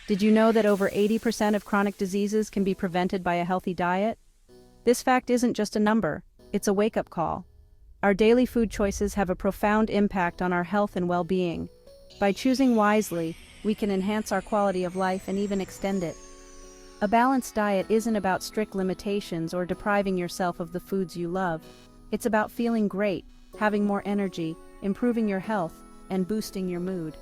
Did you know that over 80% of chronic diseases can be prevented by a healthy diet? This fact isn't just a number, it's a wake-up call. Our daily food choices have a profound impact on our health and well-being. By choosing wisely, we can enhance our quality of life and even extend it. A balanced diet isn't about strict limitations or depriving yourself of the foods you love. It's about feeling great, having more energy, improving your health, and boosting your mood.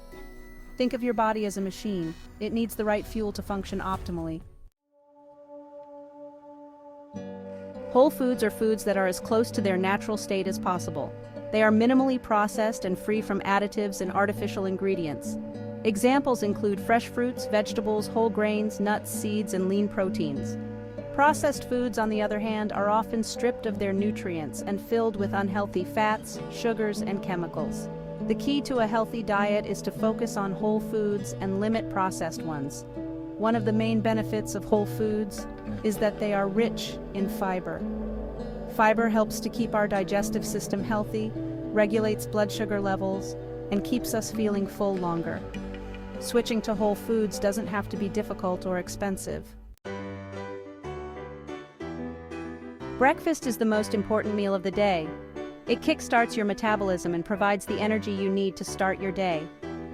Think of your body as a machine. It needs the right fuel to function optimally. Whole foods are foods that are as close to their natural state as possible. They are minimally processed and free from additives and artificial ingredients. Examples include fresh fruits, vegetables, whole grains, nuts, seeds, and lean proteins. Processed foods, on the other hand, are often stripped of their nutrients and filled with unhealthy fats, sugars, and chemicals. The key to a healthy diet is to focus on whole foods and limit processed ones. One of the main benefits of whole foods is that they are rich in fiber. Fiber helps to keep our digestive system healthy, regulates blood sugar levels, and keeps us feeling full longer. Switching to whole foods doesn't have to be difficult or expensive. Breakfast is the most important meal of the day. It kickstarts your metabolism and provides the energy you need to start your day.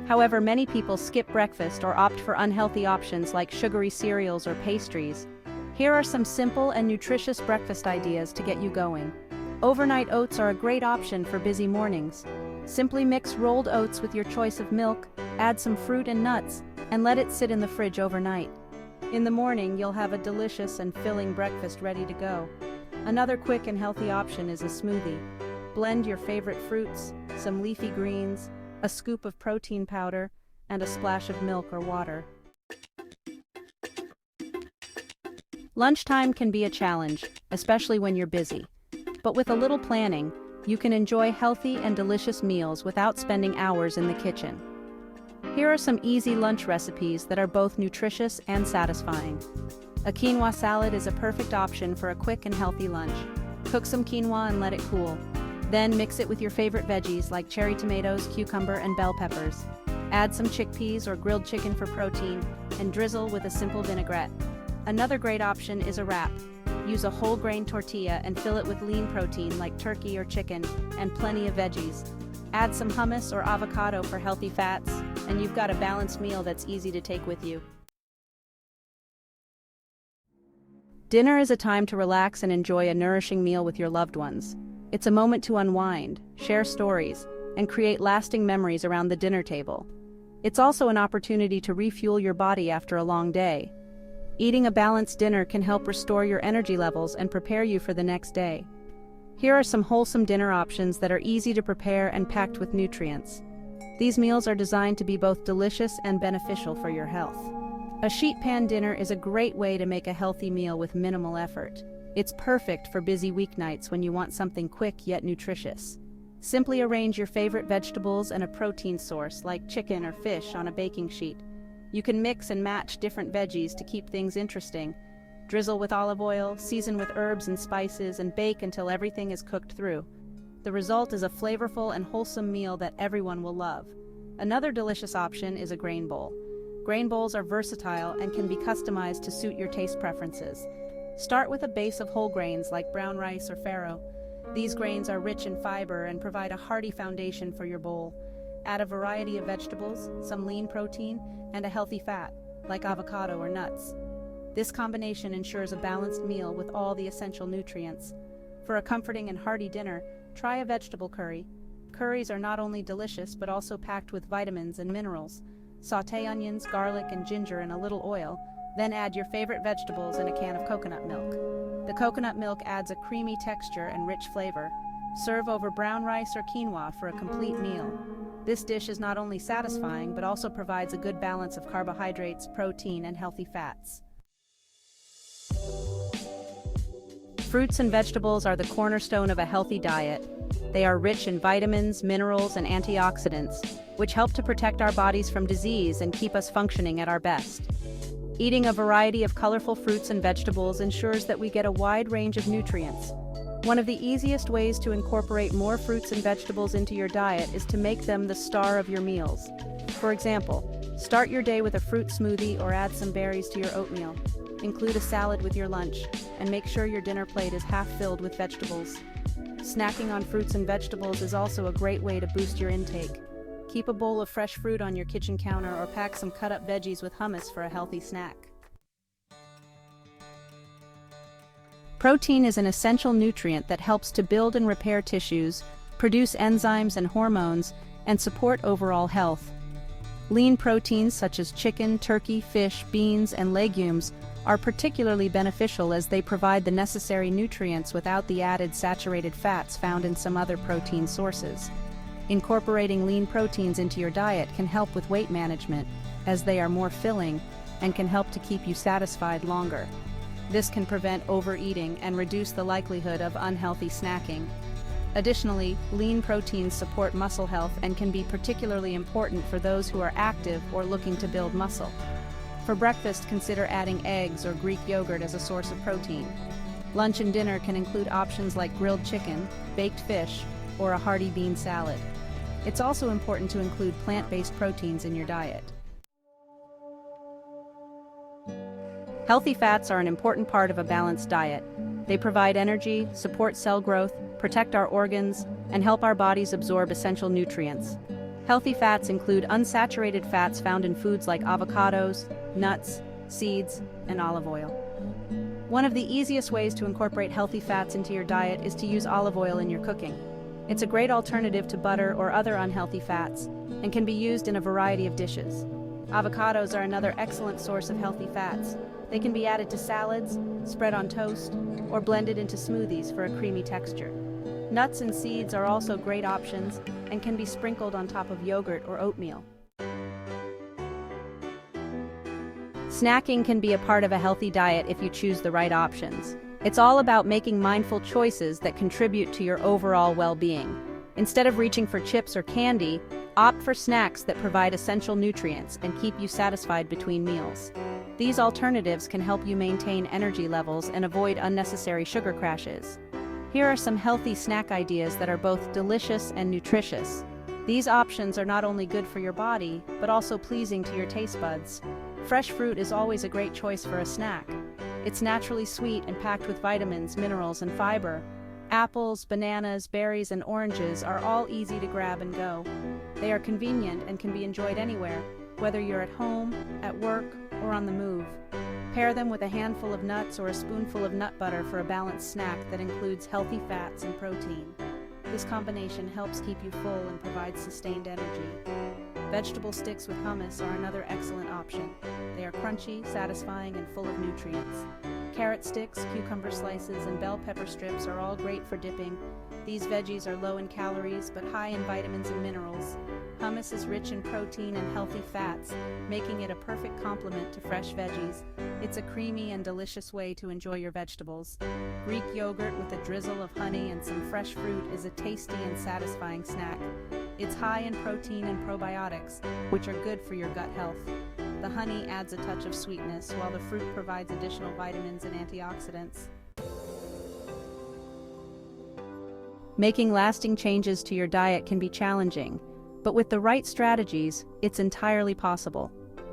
However, many people skip breakfast or opt for unhealthy options like sugary cereals or pastries. Here are some simple and nutritious breakfast ideas to get you going. Overnight oats are a great option for busy mornings. Simply mix rolled oats with your choice of milk, add some fruit and nuts, and let it sit in the fridge overnight. In the morning, you'll have a delicious and filling breakfast ready to go. Another quick and healthy option is a smoothie. Blend your favorite fruits, some leafy greens, a scoop of protein powder, and a splash of milk or water. Lunchtime can be a challenge, especially when you're busy. But with a little planning, you can enjoy healthy and delicious meals without spending hours in the kitchen. Here are some easy lunch recipes that are both nutritious and satisfying. A quinoa salad is a perfect option for a quick and healthy lunch. Cook some quinoa and let it cool. Then mix it with your favorite veggies like cherry tomatoes, cucumber, and bell peppers. Add some chickpeas or grilled chicken for protein, and drizzle with a simple vinaigrette. Another great option is a wrap. Use a whole grain tortilla and fill it with lean protein like turkey or chicken, and plenty of veggies. Add some hummus or avocado for healthy fats, and you've got a balanced meal that's easy to take with you. Dinner is a time to relax and enjoy a nourishing meal with your loved ones. It's a moment to unwind, share stories, and create lasting memories around the dinner table. It's also an opportunity to refuel your body after a long day. Eating a balanced dinner can help restore your energy levels and prepare you for the next day. Here are some wholesome dinner options that are easy to prepare and packed with nutrients. These meals are designed to be both delicious and beneficial for your health. A sheet pan dinner is a great way to make a healthy meal with minimal effort. It's perfect for busy weeknights when you want something quick yet nutritious. Simply arrange your favorite vegetables and a protein source like chicken or fish on a baking sheet. You can mix and match different veggies to keep things interesting. Drizzle with olive oil, season with herbs and spices, and bake until everything is cooked through. The result is a flavorful and wholesome meal that everyone will love. Another delicious option is a grain bowl. Grain bowls are versatile and can be customized to suit your taste preferences. Start with a base of whole grains like brown rice or farro. These grains are rich in fiber and provide a hearty foundation for your bowl. Add a variety of vegetables, some lean protein, and a healthy fat, like avocado or nuts. This combination ensures a balanced meal with all the essential nutrients. For a comforting and hearty dinner, try a vegetable curry. Curries are not only delicious but also packed with vitamins and minerals. Sauté onions, garlic, and ginger in a little oil, then add your favorite vegetables and a can of coconut milk. The coconut milk adds a creamy texture and rich flavor. Serve over brown rice or quinoa for a complete meal. This dish is not only satisfying but also provides a good balance of carbohydrates, protein, and healthy fats. Fruits and vegetables are the cornerstone of a healthy diet. They are rich in vitamins, minerals, and antioxidants, which help to protect our bodies from disease and keep us functioning at our best. Eating a variety of colorful fruits and vegetables ensures that we get a wide range of nutrients. One of the easiest ways to incorporate more fruits and vegetables into your diet is to make them the star of your meals. For example, Start your day with a fruit smoothie or add some berries to your oatmeal. Include a salad with your lunch, and make sure your dinner plate is half filled with vegetables. Snacking on fruits and vegetables is also a great way to boost your intake. Keep a bowl of fresh fruit on your kitchen counter or pack some cut-up veggies with hummus for a healthy snack. Protein is an essential nutrient that helps to build and repair tissues, produce enzymes and hormones, and support overall health. Lean proteins such as chicken, turkey, fish, beans, and legumes are particularly beneficial as they provide the necessary nutrients without the added saturated fats found in some other protein sources. Incorporating lean proteins into your diet can help with weight management, as they are more filling and can help to keep you satisfied longer. This can prevent overeating and reduce the likelihood of unhealthy snacking. Additionally, lean proteins support muscle health and can be particularly important for those who are active or looking to build muscle. For breakfast, consider adding eggs or Greek yogurt as a source of protein. Lunch and dinner can include options like grilled chicken, baked fish, or a hearty bean salad. It's also important to include plant-based proteins in your diet. Healthy fats are an important part of a balanced diet. They provide energy, support cell growth, protect our organs, and help our bodies absorb essential nutrients. Healthy fats include unsaturated fats found in foods like avocados, nuts, seeds, and olive oil. One of the easiest ways to incorporate healthy fats into your diet is to use olive oil in your cooking. It's a great alternative to butter or other unhealthy fats, and can be used in a variety of dishes. Avocados are another excellent source of healthy fats. They can be added to salads, spread on toast, or blended into smoothies for a creamy texture. Nuts and seeds are also great options and can be sprinkled on top of yogurt or oatmeal. Snacking can be a part of a healthy diet if you choose the right options. It's all about making mindful choices that contribute to your overall well-being. Instead of reaching for chips or candy, opt for snacks that provide essential nutrients and keep you satisfied between meals. These alternatives can help you maintain energy levels and avoid unnecessary sugar crashes. Here are some healthy snack ideas that are both delicious and nutritious. These options are not only good for your body, but also pleasing to your taste buds. Fresh fruit is always a great choice for a snack. It's naturally sweet and packed with vitamins, minerals, and fiber. Apples, bananas, berries, and oranges are all easy to grab and go. They are convenient and can be enjoyed anywhere, whether you're at home, at work, or on the move. Pair them with a handful of nuts or a spoonful of nut butter for a balanced snack that includes healthy fats and protein. This combination helps keep you full and provides sustained energy. Vegetable sticks with hummus are another excellent option. They are crunchy, satisfying, and full of nutrients. Carrot sticks, cucumber slices, and bell pepper strips are all great for dipping. These veggies are low in calories but high in vitamins and minerals. Hummus is rich in protein and healthy fats, making it a perfect complement to fresh veggies. It's a creamy and delicious way to enjoy your vegetables. Greek yogurt with a drizzle of honey and some fresh fruit is a tasty and satisfying snack. It's high in protein and probiotics, which are good for your gut health. The honey adds a touch of sweetness, while the fruit provides additional vitamins and antioxidants. Making lasting changes to your diet can be challenging, but with the right strategies, it's entirely possible.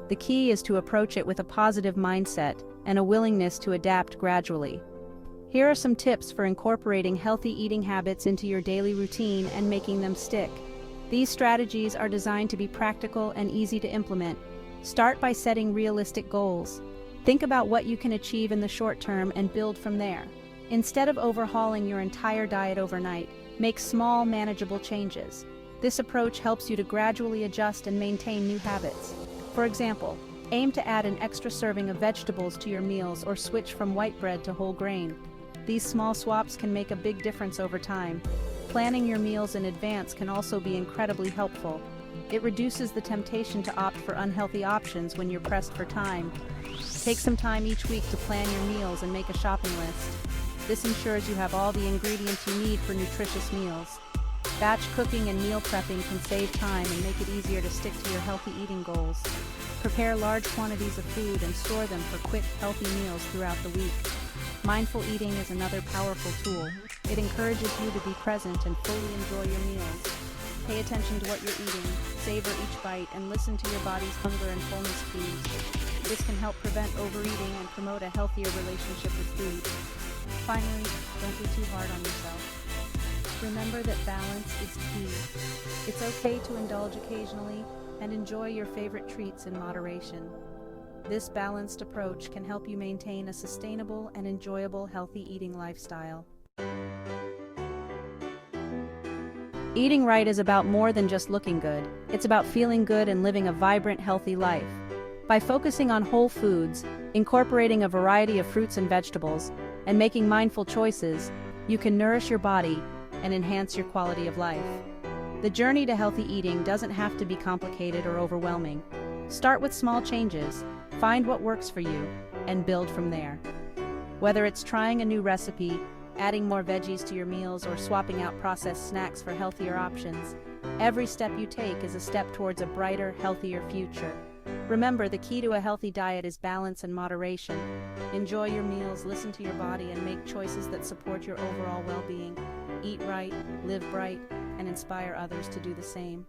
The key is to approach it with a positive mindset and a willingness to adapt gradually. Here are some tips for incorporating healthy eating habits into your daily routine and making them stick. These strategies are designed to be practical and easy to implement. Start by setting realistic goals. Think about what you can achieve in the short term and build from there. Instead of overhauling your entire diet overnight, make small, manageable changes. This approach helps you to gradually adjust and maintain new habits. For example, aim to add an extra serving of vegetables to your meals or switch from white bread to whole grain. These small swaps can make a big difference over time. Planning your meals in advance can also be incredibly helpful. It reduces the temptation to opt for unhealthy options when you're pressed for time. Take some time each week to plan your meals and make a shopping list. This ensures you have all the ingredients you need for nutritious meals. Batch cooking and meal prepping can save time and make it easier to stick to your healthy eating goals. Prepare large quantities of food and store them for quick, healthy meals throughout the week. Mindful eating is another powerful tool. It encourages you to be present and fully enjoy your meals. Pay attention to what you're eating, savor each bite, and listen to your body's hunger and fullness cues. This can help prevent overeating and promote a healthier relationship with food. Finally, don't be too hard on yourself. Remember that balance is key. It's okay to indulge occasionally and enjoy your favorite treats in moderation. This balanced approach can help you maintain a sustainable and enjoyable healthy eating lifestyle. Eating right is about more than just looking good. It's about feeling good and living a vibrant, healthy life. By focusing on whole foods, incorporating a variety of fruits and vegetables, and making mindful choices, you can nourish your body and enhance your quality of life. The journey to healthy eating doesn't have to be complicated or overwhelming. Start with small changes, find what works for you, and build from there. Whether it's trying a new recipe, adding more veggies to your meals, or swapping out processed snacks for healthier options, every step you take is a step towards a brighter, healthier future. Remember, the key to a healthy diet is balance and moderation. Enjoy your meals, listen to your body, and make choices that support your overall well-being. Eat right, live bright, and inspire others to do the same.